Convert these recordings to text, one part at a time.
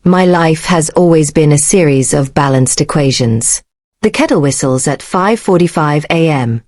My life has always been a series of balanced equations. The kettle whistles at 5:45 a.m.,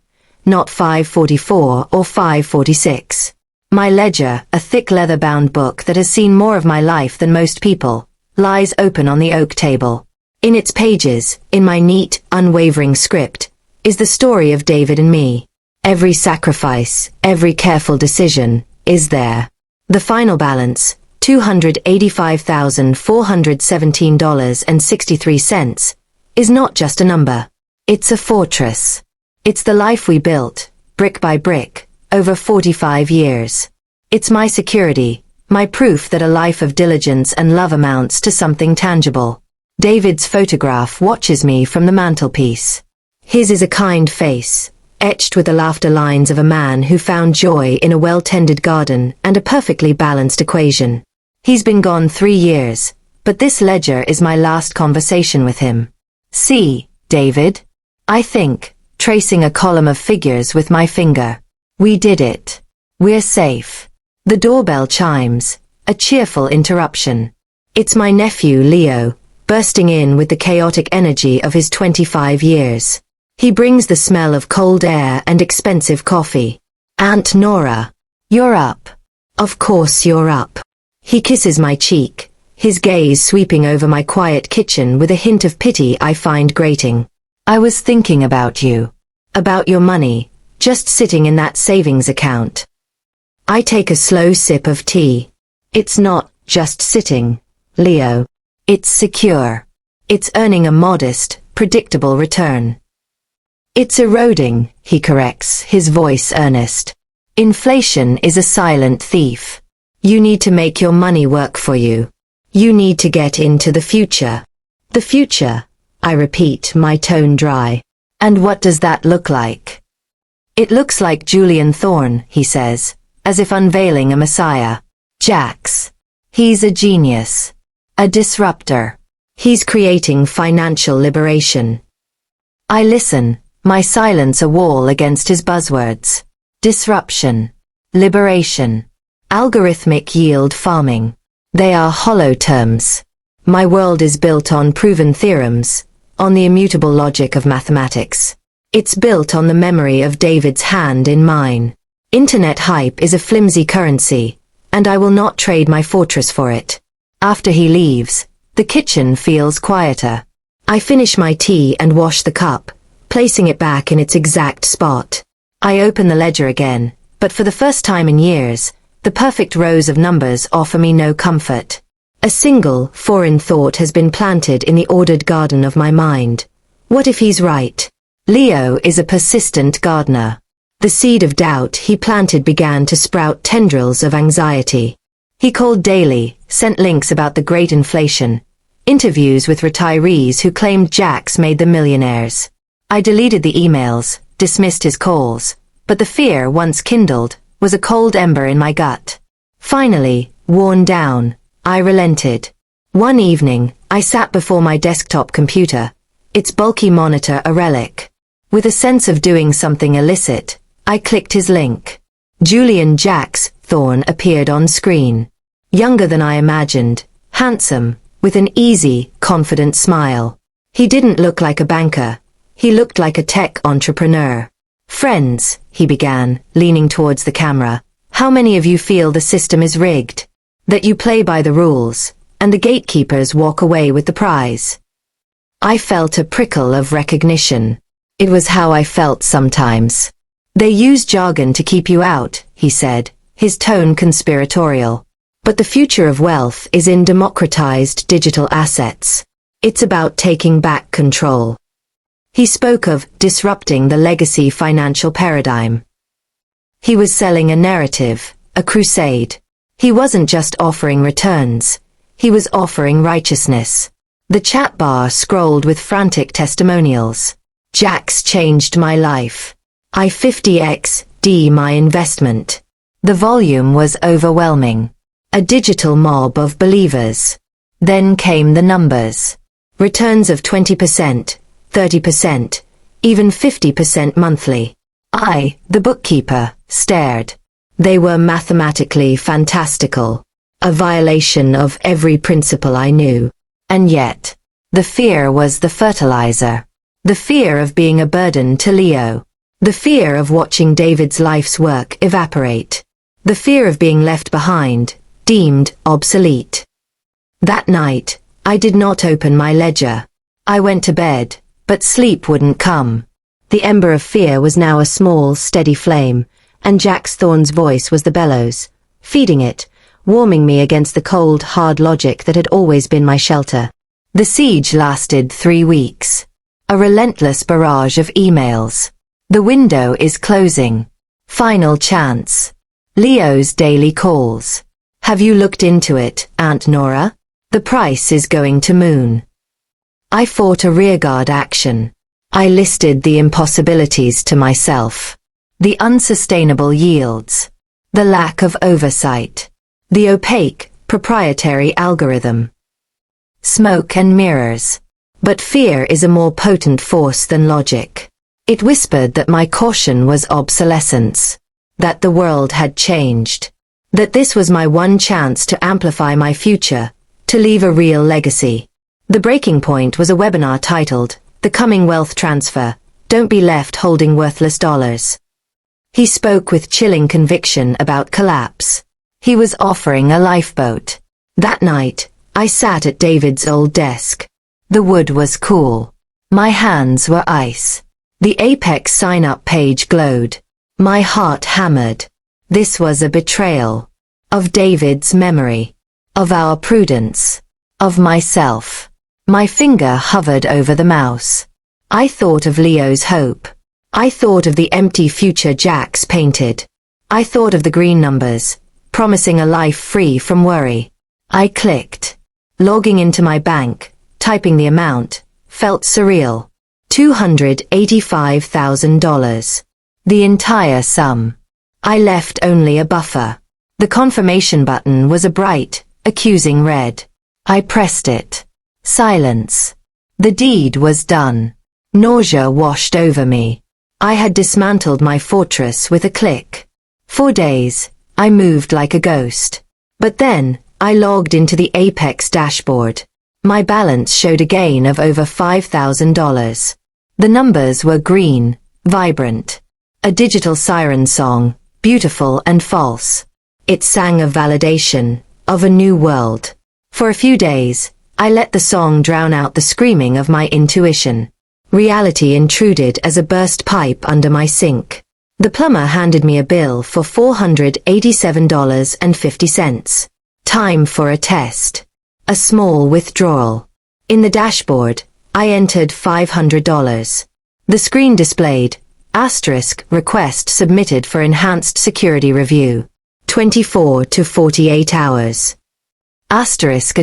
not 5:44 or 5:46. My ledger, a thick leather-bound book that has seen more of my life than most people, lies open on the oak table. In its pages, in my neat, unwavering script, is the story of David and me. Every sacrifice, every careful decision, is there. The final balance, $285,417.63, is not just a number. It's a fortress. It's the life we built, brick by brick, over 45 years. It's my security, my proof that a life of diligence and love amounts to something tangible. David's photograph watches me from the mantelpiece. His is a kind face, etched with the laughter lines of a man who found joy in a well-tended garden and a perfectly balanced equation. He's been gone 3 years, but this ledger is my last conversation with him. See, David? I think, tracing a column of figures with my finger. We did it. We're safe. The doorbell chimes, a cheerful interruption. It's my nephew Leo, bursting in with the chaotic energy of his 25 years. He brings the smell of cold air and expensive coffee. Aunt Nora, you're up. Of course you're up. He kisses my cheek, his gaze sweeping over my quiet kitchen with a hint of pity I find grating. I was thinking about you. About your money, just sitting in that savings account. I take a slow sip of tea. It's not just sitting, Leo. It's secure. It's earning a modest, predictable return. It's eroding, he corrects, his voice earnest. Inflation is a silent thief. You need to make your money work for you. You need to get into the future. The future, I repeat, my tone dry. And what does that look like? It looks like Julian Thorne, he says, as if unveiling a messiah. Jax. He's a genius. A disruptor. He's creating financial liberation. I listen, my silence a wall against his buzzwords. Disruption. Liberation. Algorithmic yield farming. They are hollow terms. My world is built on proven theorems, on the immutable logic of mathematics. It's built on the memory of David's hand in mine. Internet hype is a flimsy currency, and I will not trade my fortress for it. After he leaves, the kitchen feels quieter. I finish my tea and wash the cup, placing it back in its exact spot. I open the ledger again, but for the first time in years, the perfect rows of numbers offer me no comfort. A single, foreign thought has been planted in the ordered garden of my mind. What if he's right? Leo is a persistent gardener. The seed of doubt he planted began to sprout tendrils of anxiety. He called daily, sent links about the great inflation, interviews with retirees who claimed Jax made them millionaires. I deleted the emails, dismissed his calls, but the fear once kindled was a cold ember in my gut. Finally, worn down, I relented. One evening, I sat before my desktop computer, its bulky monitor a relic. With a sense of doing something illicit, I clicked his link. Julian Jax Thorne appeared on screen. Younger than I imagined, handsome, with an easy, confident smile. He didn't look like a banker. He looked like a tech entrepreneur. Friends, he began, leaning towards the camera, how many of you feel the system is rigged? That you play by the rules, and the gatekeepers walk away with the prize? I felt a prickle of recognition. It was how I felt sometimes. They use jargon to keep you out, he said, his tone conspiratorial. But the future of wealth is in democratized digital assets. It's about taking back control. He spoke of disrupting the legacy financial paradigm. He was selling a narrative, a crusade. He wasn't just offering returns. He was offering righteousness. The chat bar scrolled with frantic testimonials. Jax changed my life. I 50x'd my investment. The volume was overwhelming. A digital mob of believers. Then came the numbers. Returns of 20%, 30%, even 50% monthly. I, the bookkeeper, stared. They were mathematically fantastical. a violation of every principle I knew. And yet, the fear was the fertilizer. The fear of being a burden to Leo. The fear of watching David's life's work evaporate. The fear of being left behind, deemed obsolete. That night, I did not open my ledger. I went to bed, but sleep wouldn't come. The ember of fear was now a small, steady flame, and Jax Thorne's voice was the bellows, feeding it, warming me against the cold, hard logic that had always been my shelter. The siege lasted 3 weeks. A relentless barrage of emails. The window is closing. Final chance. Leo's daily calls. Have you looked into it, Aunt Nora? The price is going to moon. I fought a rearguard action. I listed the impossibilities to myself. The unsustainable yields. The lack of oversight. The opaque, proprietary algorithm. Smoke and mirrors. But fear is a more potent force than logic. It whispered that my caution was obsolescence. That the world had changed. That this was my one chance to amplify my future, to leave a real legacy. The breaking point was a webinar titled, The Coming Wealth Transfer, Don't Be Left Holding Worthless Dollars. He spoke with chilling conviction about collapse. He was offering a lifeboat. That night, I sat at David's old desk. The wood was cool. My hands were ice. The Apex sign-up page glowed. My heart hammered. This was a betrayal. Of David's memory. Of our prudence. Of myself. My finger hovered over the mouse. I thought of Leo's hope. I thought of the empty future Jax painted. I thought of the green numbers, promising a life free from worry. I clicked. Logging into my bank, typing the amount, felt surreal. $285,000. The entire sum. I left only a buffer. The confirmation button was a bright, accusing red. I pressed it. Silence. The deed was done. Nausea washed over me. I had dismantled my fortress with a click. For days, I moved like a ghost. But then, I logged into the Apex dashboard. My balance showed a gain of over $5,000. The numbers were green, vibrant. A digital siren song, beautiful and false. It sang of validation, of a new world. For a few days, I let the song drown out the screaming of my intuition. Reality intruded as a burst pipe under my sink. The plumber handed me a bill for $487.50. Time for a test. A small withdrawal. In the dashboard, I entered $500. The screen displayed, *request submitted for enhanced security review. 24 to 48 hours. *, a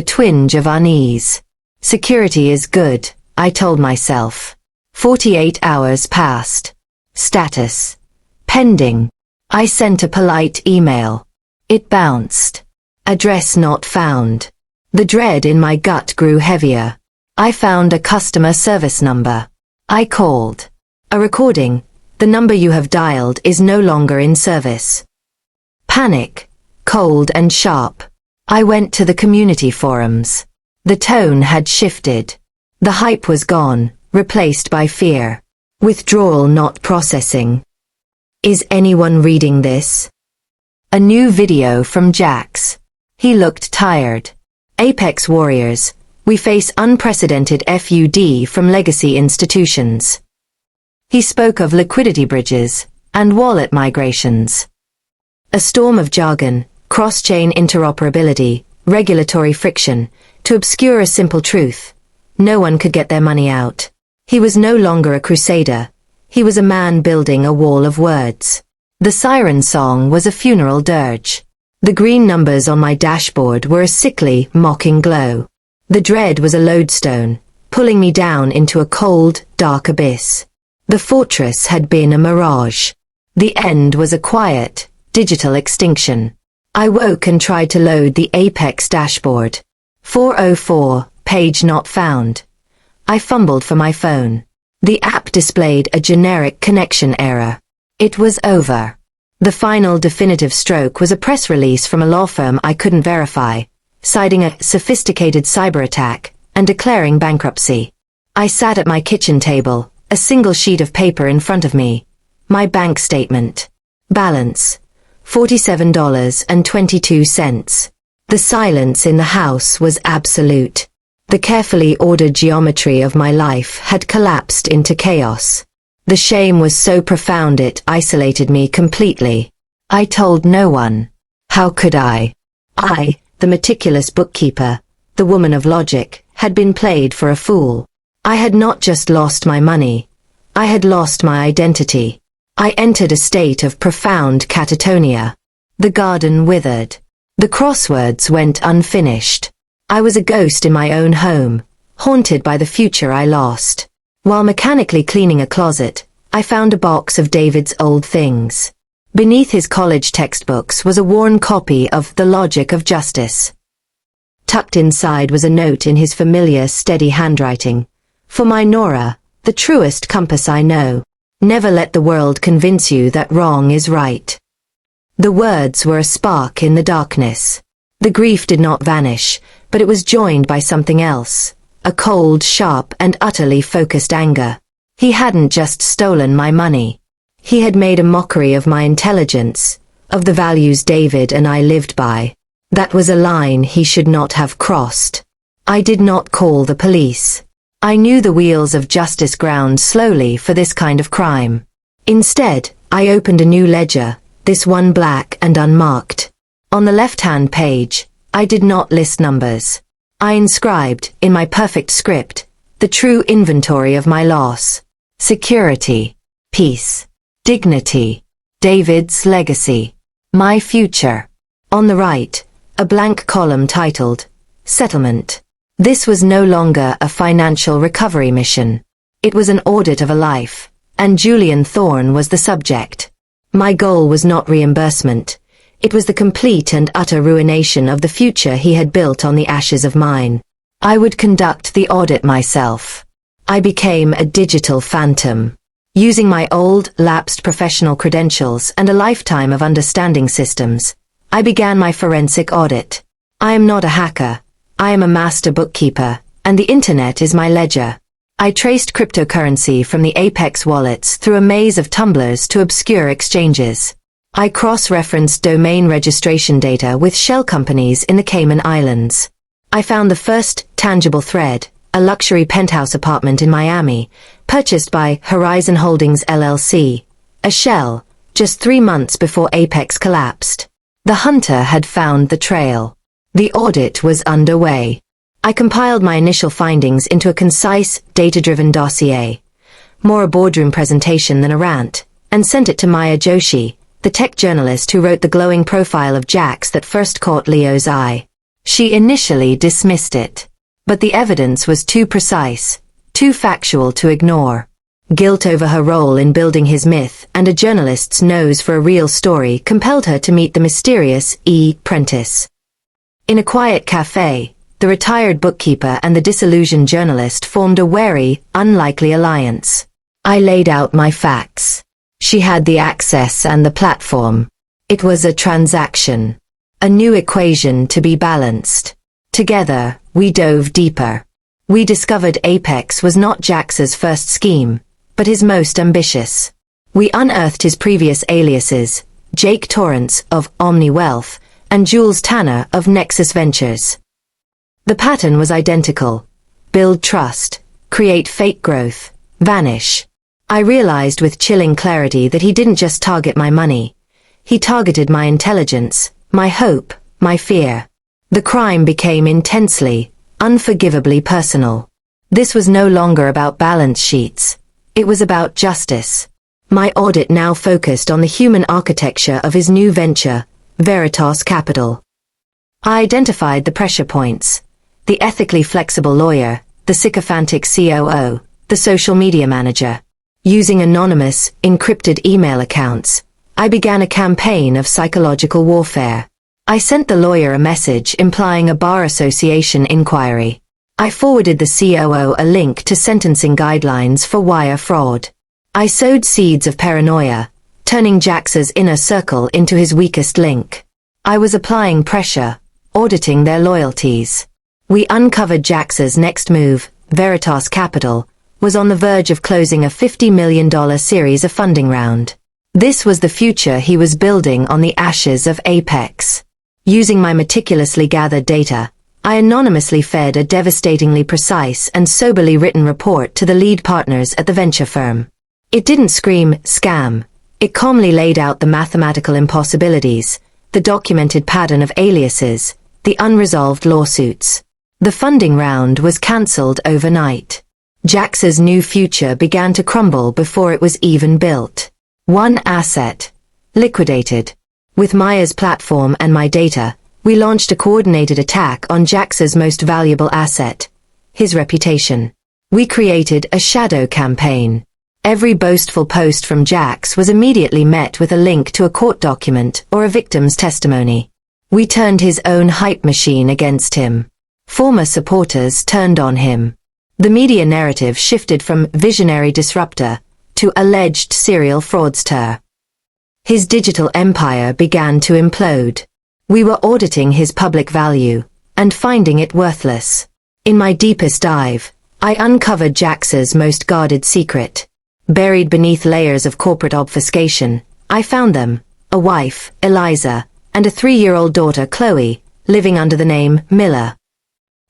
twinge of unease. Security is good, I told myself. 48 hours passed. Status. Pending. I sent a polite email. It bounced. Address not found. The dread in my gut grew heavier. I found a customer service number. I called. A recording. The number you have dialed is no longer in service. Panic. Cold and sharp. I went to the community forums. The tone had shifted. The hype was gone, replaced by fear. Withdrawal not processing. Is anyone reading this? A new video from Jax. He looked tired. Apex warriors, we face unprecedented FUD from legacy institutions. He spoke of liquidity bridges and wallet migrations. A storm of jargon, cross-chain interoperability, regulatory friction, to obscure a simple truth. No one could get their money out. He was no longer a crusader. He was a man building a wall of words. The siren song was a funeral dirge. The green numbers on my dashboard were a sickly, mocking glow. The dread was a lodestone, pulling me down into a cold, dark abyss. The fortress had been a mirage. The end was a quiet, digital extinction. I woke and tried to load the Apex dashboard. 404, page not found. I fumbled for my phone. The app displayed a generic connection error. It was over. The final definitive stroke was a press release from a law firm I couldn't verify, citing a sophisticated cyber attack and declaring bankruptcy. I sat at my kitchen table, a single sheet of paper in front of me. My bank statement. Balance. $47.22. The silence in the house was absolute. The carefully ordered geometry of my life had collapsed into chaos. The shame was so profound it isolated me completely. I told no one. How could I? I, the meticulous bookkeeper, the woman of logic, had been played for a fool. I had not just lost my money. I had lost my identity. I entered a state of profound catatonia. The garden withered. The crosswords went unfinished. I was a ghost in my own home, haunted by the future I lost. While mechanically cleaning a closet, I found a box of David's old things. Beneath his college textbooks was a worn copy of The Logic of Justice. Tucked inside was a note in his familiar, steady handwriting. For my Nora, the truest compass I know. Never let the world convince you that wrong is right. The words were a spark in the darkness. The grief did not vanish, but it was joined by something else. A cold, sharp, and utterly focused anger. He hadn't just stolen my money. He had made a mockery of my intelligence, of the values David and I lived by. That was a line he should not have crossed. I did not call the police. I knew the wheels of justice ground slowly for this kind of crime. Instead, I opened a new ledger, this one black and unmarked. On the left-hand page, I did not list numbers. I inscribed, in my perfect script, the true inventory of my loss. Security, peace, dignity, David's legacy, my future. On the right, a blank column titled, Settlement. This was no longer a financial recovery mission. It was an audit of a life, and Julian Thorne was the subject. My goal was not reimbursement. It was the complete and utter ruination of the future he had built on the ashes of mine. I would conduct the audit myself. I became a digital phantom. Using my old, lapsed professional credentials and a lifetime of understanding systems, I began my forensic audit. I am not a hacker. I am a master bookkeeper, and the internet is my ledger. I traced cryptocurrency from the Apex wallets through a maze of tumblers to obscure exchanges. I cross-referenced domain registration data with shell companies in the Cayman Islands. I found the first tangible thread, a luxury penthouse apartment in Miami, purchased by Horizon Holdings LLC, a shell, just 3 months before Apex collapsed. The hunter had found the trail. The audit was underway. I compiled my initial findings into a concise, data-driven dossier, more a boardroom presentation than a rant, and sent it to Maya Joshi, the tech journalist who wrote the glowing profile of Jax that first caught Leo's eye. She initially dismissed it, but the evidence was too precise, too factual to ignore. Guilt over her role in building his myth and a journalist's nose for a real story compelled her to meet the mysterious E. Prentice. In a quiet cafe, the retired bookkeeper and the disillusioned journalist formed a wary, unlikely alliance. I laid out my facts. She had the access and the platform. It was a transaction. A new equation to be balanced. Together, we dove deeper. We discovered Apex was not Jax's first scheme, but his most ambitious. We unearthed his previous aliases, Jake Torrance of Omni Wealth and Jules Tanner of Nexus Ventures. The pattern was identical. Build trust, create fake growth, vanish. I realized with chilling clarity that he didn't just target my money. He targeted my intelligence, my hope, my fear. The crime became intensely, unforgivably personal. This was no longer about balance sheets. It was about justice. My audit now focused on the human architecture of his new venture, Veritas Capital. I identified the pressure points. The ethically flexible lawyer, the sycophantic COO, the social media manager. Using anonymous, encrypted email accounts, I began a campaign of psychological warfare. I sent the lawyer a message implying a bar association inquiry. I forwarded the COO a link to sentencing guidelines for wire fraud. I sowed seeds of paranoia, turning Jax's inner circle into his weakest link. I was applying pressure, auditing their loyalties. We uncovered Jax's next move, Veritas Capital, was on the verge of closing a $50 million series of funding round. This was the future he was building on the ashes of Apex. Using my meticulously gathered data, I anonymously fed a devastatingly precise and soberly written report to the lead partners at the venture firm. It didn't scream scam. It calmly laid out the mathematical impossibilities, the documented pattern of aliases, the unresolved lawsuits. The funding round was cancelled overnight. Jax's new future began to crumble before it was even built. One asset. Liquidated. With Maya's platform and my data, we launched a coordinated attack on Jax's most valuable asset, his reputation. We created a shadow campaign. Every boastful post from Jax was immediately met with a link to a court document or a victim's testimony. We turned his own hype machine against him. Former supporters turned on him. The media narrative shifted from visionary disruptor to alleged serial fraudster. His digital empire began to implode. We were auditing his public value and finding it worthless. In my deepest dive, I uncovered Jax's most guarded secret. Buried beneath layers of corporate obfuscation, I found them, a wife, Eliza, and a 3-year-old daughter, Chloe, living under the name Miller.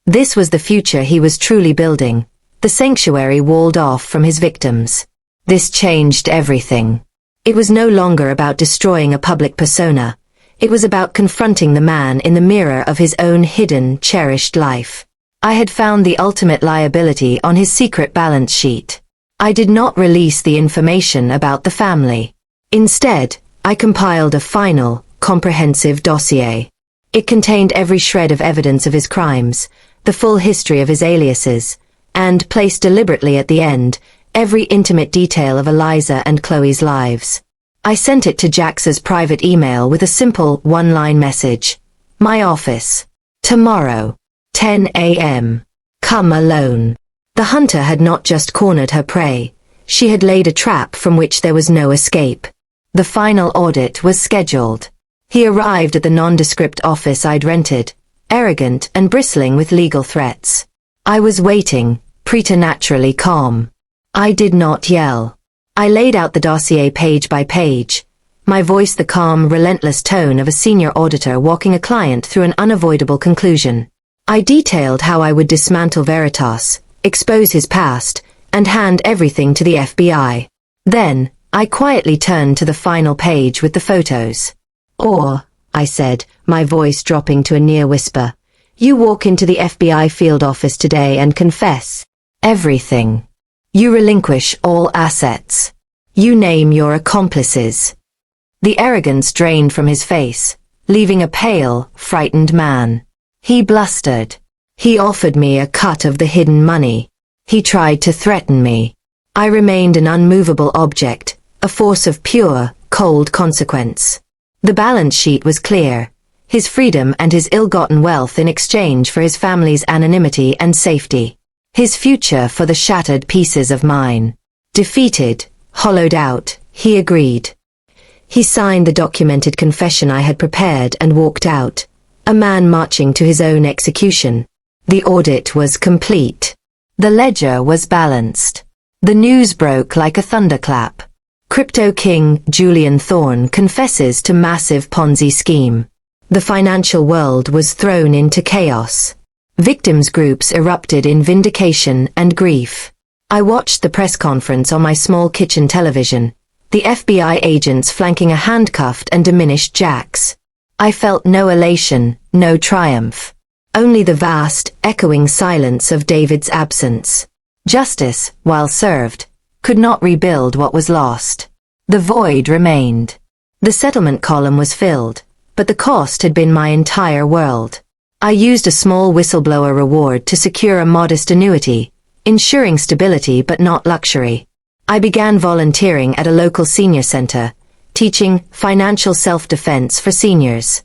This was the future he was truly building, the sanctuary walled off from his victims. This changed everything. It was no longer about destroying a public persona. It was about confronting the man in the mirror of his own hidden, cherished life. I had found the ultimate liability on his secret balance sheet. I did not release the information about the family. Instead, I compiled a final, comprehensive dossier. It contained every shred of evidence of his crimes, the full history of his aliases, and, placed deliberately at the end, every intimate detail of Eliza and Chloe's lives. I sent it to Jax's private email with a simple one-line message. My office. Tomorrow. 10 a.m. Come alone. The hunter had not just cornered her prey. She had laid a trap from which there was no escape. The final audit was scheduled. He arrived at the nondescript office I'd rented, arrogant and bristling with legal threats. I was waiting, preternaturally calm. I did not yell. I laid out the dossier page by page, my voice the calm, relentless tone of a senior auditor walking a client through an unavoidable conclusion. I detailed how I would dismantle Veritas, expose his past, and hand everything to the FBI. Then, I quietly turned to the final page with the photos. Or, I said, my voice dropping to a near whisper, you walk into the FBI field office today and confess everything. You relinquish all assets. You name your accomplices. The arrogance drained from his face, leaving a pale, frightened man. He blustered. He offered me a cut of the hidden money. He tried to threaten me. I remained an unmovable object, a force of pure, cold consequence. The balance sheet was clear. His freedom and his ill-gotten wealth in exchange for his family's anonymity and safety. His future for the shattered pieces of mine. Defeated, hollowed out, he agreed. He signed the documented confession I had prepared and walked out, a man marching to his own execution. The audit was complete. The ledger was balanced. The news broke like a thunderclap. Crypto king Julian Thorne confesses to massive Ponzi scheme. The financial world was thrown into chaos. Victims groups erupted in vindication and grief. I watched the press conference on my small kitchen television, the FBI agents flanking a handcuffed and diminished Jax. I felt no elation, no triumph. Only the vast, echoing silence of David's absence. Justice, while served, could not rebuild what was lost. The void remained. The settlement column was filled, but the cost had been my entire world. I used a small whistleblower reward to secure a modest annuity, ensuring stability but not luxury. I began volunteering at a local senior center, teaching financial self-defense for seniors.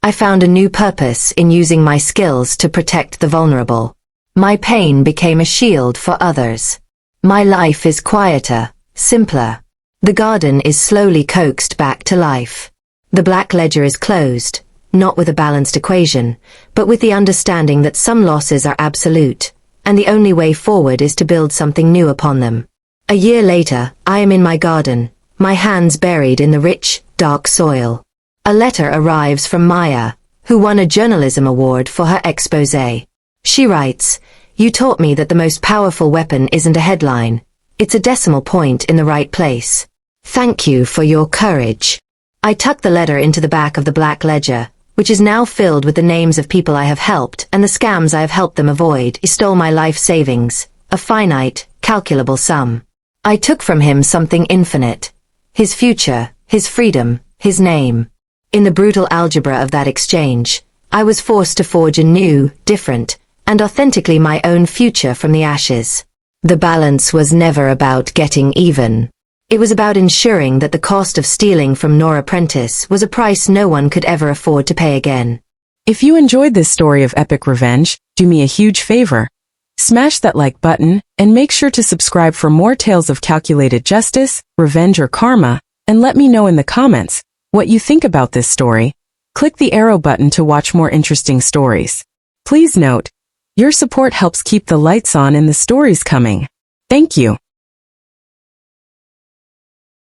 I found a new purpose in using my skills to protect the vulnerable. My pain became a shield for others. My life is quieter, simpler. The garden is slowly coaxed back to life. The black ledger is closed, not with a balanced equation, but with the understanding that some losses are absolute, and the only way forward is to build something new upon them. A year later, I am in my garden, my hands buried in the rich, dark soil. A letter arrives from Maya, who won a journalism award for her exposé. She writes, "You taught me that the most powerful weapon isn't a headline. It's a decimal point in the right place. Thank you for your courage." I tuck the letter into the back of the black ledger, which is now filled with the names of people I have helped and the scams I have helped them avoid. He stole my life savings, a finite, calculable sum. I took from him something infinite. His future, his freedom, his name. In the brutal algebra of that exchange, I was forced to forge a new, different, and authentically my own future from the ashes. The balance was never about getting even. It was about ensuring that the cost of stealing from Nora Prentice was a price no one could ever afford to pay again. If you enjoyed this story of epic revenge, do me a huge favor. Smash that like button, and make sure to subscribe for more tales of calculated justice, revenge or karma, and let me know in the comments what you think about this story. Click the arrow button to watch more interesting stories. Please note, your support helps keep the lights on and the stories coming. Thank you.